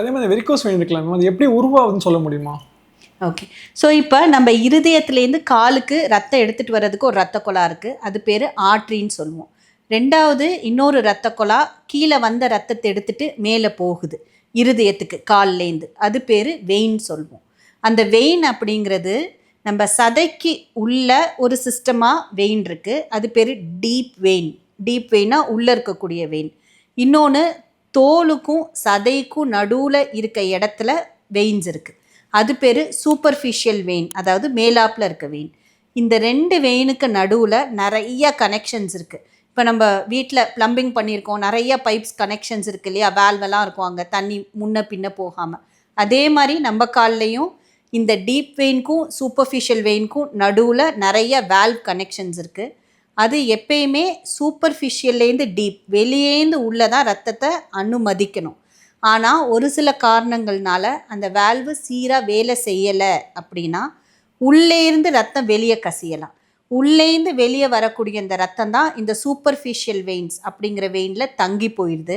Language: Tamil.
அதே மாதிரி வெரிகோஸ் வெயின் இருக்கலாம், அது எப்படி உருவாகுதுன்னு சொல்ல முடியுமா? ஓகே. ஸோ இப்போ நம்ம இருதயத்துலேருந்து காலுக்கு ரத்தம் எடுத்துகிட்டு வர்றதுக்கு ஒரு ரத்த குழா இருக்குது, அது பேர் ஆர்ட்ரின்னு சொல்லுவோம். ரெண்டாவது இன்னொரு ரத்த குழா கீழே வந்த ரத்தத்தை எடுத்துகிட்டு மேலே போகுது இருதயத்துக்கு கால்லேருந்து, அது பேர் வெயின் சொல்லுவோம். அந்த வெயின் அப்படிங்கிறது நம்ம சதைக்கு உள்ள ஒரு சிஸ்டமாக வெயின் இருக்குது, அது பேர் டீப் வெயின். டீப் வெயினா உள்ளே இருக்கக்கூடிய வெயின். இன்னொன்று தோலுக்கும் சதைக்கும் நடுவில் இருக்க இடத்துல வெயின்ஸ் இருக்குது, அது பேர் சூப்பர்ஃபிஷியல் வெயின், அதாவது மேலாப்பில் இருக்க வெயின். இந்த 2 வெயினுக்கு நடுவில் நிறைய கனெக்ஷன்ஸ் இருக்குது. இப்போ நம்ம வீட்டில் ப்ளம்பிங் பண்ணியிருக்கோம், நிறைய பைப்ஸ் கனெக்ஷன்ஸ் இருக்குது இல்லையா, வேல்வெல்லாம் இருக்கும் அங்கே தண்ணி முன்ன பின்ன போகாமல். அதே மாதிரி நம்ம கால்லையும் இந்த டீப் வெயினுக்கும் சூப்பர்ஃபிஷியல் வெயினுக்கும் நடுவில் நிறைய வேல்வ் கனெக்ஷன்ஸ் இருக்குது. அது எப்பயுமே சூப்பர்ஃபிஷியல்லேருந்து டீப், வெளியேந்து உள்ளே தான் ரத்தத்தை அனுமதிக்கணும். ஆனால் ஒரு சில காரணங்கள்னால அந்த வேல்வு சீராக வேலை செய்யலை அப்படின்னா உள்ளேருந்து ரத்தம் வெளியே கசியலாம். உள்ளேந்து வெளியே வரக்கூடிய இந்த ரத்தம் தான் இந்த சூப்பர்ஃபிஷியல் வெயின்ஸ் அப்படிங்கிற வெயினில் தங்கி போயிடுது.